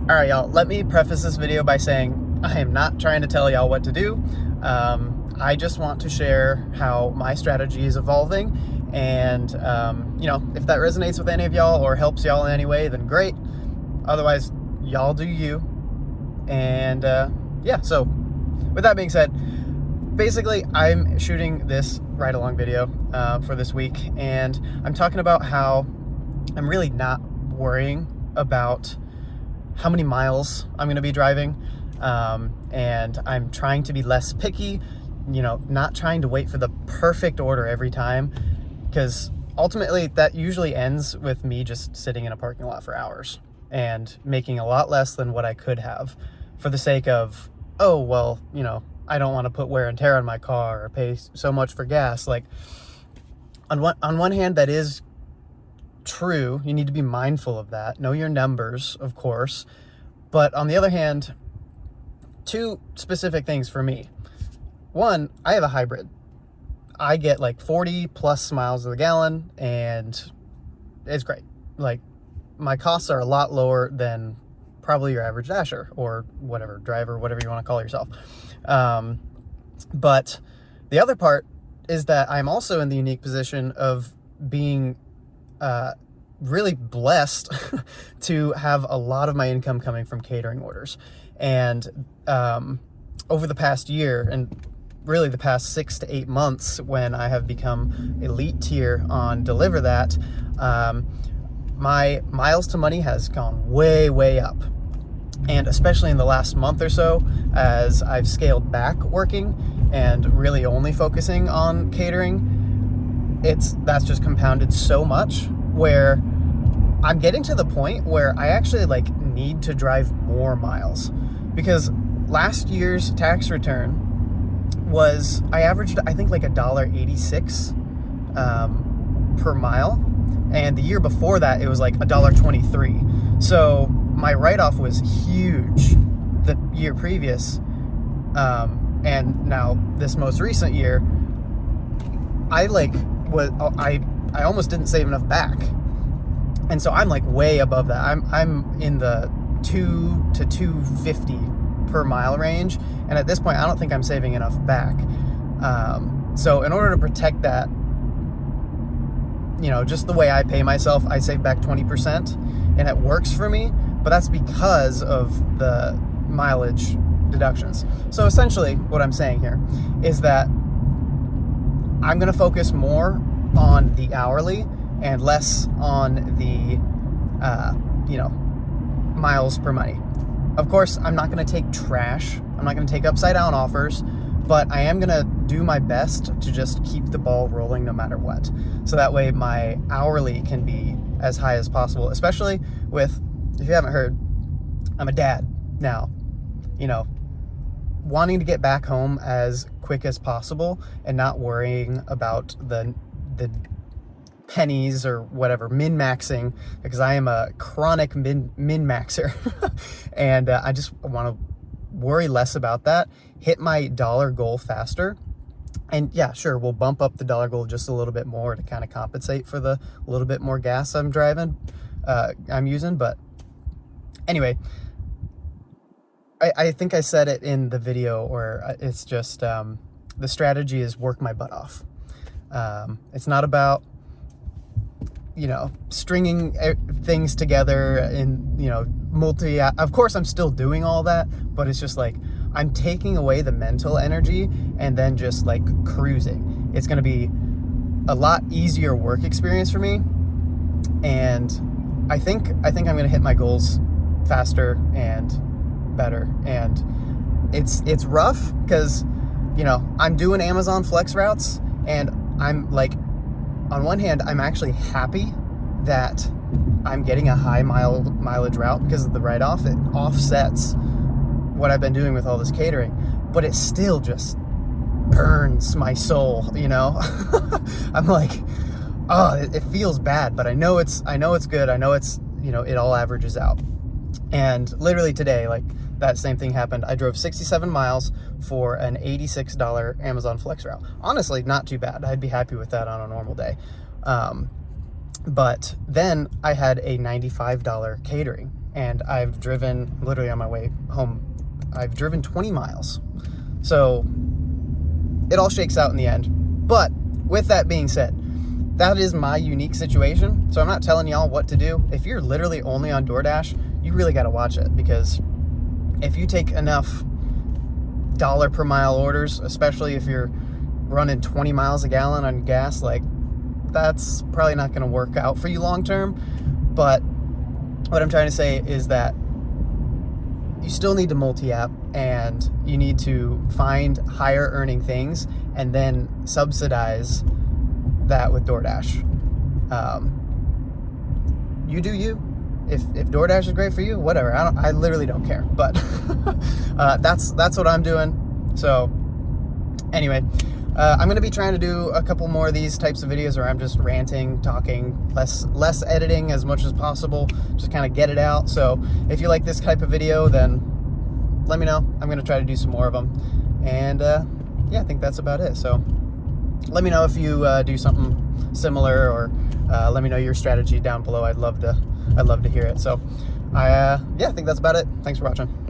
All right, y'all, let me preface this video by saying I am not trying to tell y'all what to do. I just want to share how my strategy is evolving, and if that resonates with any of y'all or helps y'all in any way, then great. Otherwise, y'all do you. And so with that being said, basically I'm shooting this ride-along video for this week, and I'm talking about how I'm really not worrying about how many miles I'm going to be driving, and I'm trying to be less picky, not trying to wait for the perfect order every time, because ultimately that usually ends with me just sitting in a parking lot for hours and making a lot less than what I could have for the sake of, oh, well, I don't want to put wear and tear on my car or pay so much for gas. Like, on one hand, that is true. You need to be mindful of that. Know your numbers, of course. But on the other hand, two specific things for me. One, I have a hybrid. I get like 40 plus miles to the gallon, and it's great. Like, my costs are a lot lower than probably your average dasher or whatever, driver, whatever you want to call yourself. But the other part is that I'm also in the unique position of being really blessed to have a lot of my income coming from catering orders. And over the past year, and really the past 6 to 8 months, when I have become elite tier on DeliverThat, my miles to money has gone way, way up. And especially in the last month or so, as I've scaled back working and really only focusing on catering, that's just compounded so much, where I'm getting to the point where I actually need to drive more miles, because last year's tax return was, I averaged I think $1.86 per mile, and the year before that it was $1.23. So my write-off was huge the year previous, and now this most recent year, I almost didn't save enough back, and so I'm way above that. I'm in the 2 to 250 per mile range, and at this point I don't think I'm saving enough back. So in order to protect that, just the way I pay myself, I save back 20%, and it works for me, but that's because of the mileage deductions. So essentially what I'm saying here is that I'm going to focus more on the hourly and less on the miles per money. Of course, I'm not going to take trash. I'm not going to take upside down offers, but I am going to do my best to just keep the ball rolling no matter what. So that way my hourly can be as high as possible, especially with, if you haven't heard, I'm a dad now. Wanting to get back home as quick as possible and not worrying about the pennies or whatever, min-maxing, because I am a chronic min-maxer. And I just want to worry less about that, hit my dollar goal faster. And yeah, sure, we'll bump up the dollar goal just a little bit more to kind of compensate for the little bit more gas I'm using. But anyway, I think I said it in the video, or it's just, the strategy is work my butt off. It's not about, stringing things together in, of course I'm still doing all that, but it's just I'm taking away the mental energy and then just cruising. It's going to be a lot easier work experience for me. And I think I'm going to hit my goals faster and better. And it's rough because, I'm doing Amazon Flex routes, and I'm on one hand, I'm actually happy that I'm getting a high mileage route because of the write-off. It offsets what I've been doing with all this catering, but it still just burns my soul, I'm it feels bad, but I know it's good. I know it's, it all averages out. And literally today, that same thing happened. I drove 67 miles for an $86 Amazon Flex route. Honestly, not too bad. I'd be happy with that on a normal day. But then I had a $95 catering, and I've driven, literally on my way home, I've driven 20 miles. So it all shakes out in the end. But with that being said, that is my unique situation. So I'm not telling y'all what to do. If you're literally only on DoorDash, you really got to watch it, because if you take enough dollar per mile orders, especially if you're running 20 miles a gallon on gas, like that's probably not going to work out for you long term. But what I'm trying to say is that you still need to multi-app, and you need to find higher earning things and then subsidize that with DoorDash. You do you. If DoorDash is great for you, whatever. I literally don't care. But that's what I'm doing. So anyway, I'm going to be trying to do a couple more of these types of videos where I'm just ranting, talking, less editing as much as possible, just kind of get it out. So if you like this type of video, then let me know. I'm going to try to do some more of them. And yeah, I think that's about it. So let me know if you do something similar, or let me know your strategy down below. I'd love to hear it. So yeah, I think that's about it. Thanks for watching.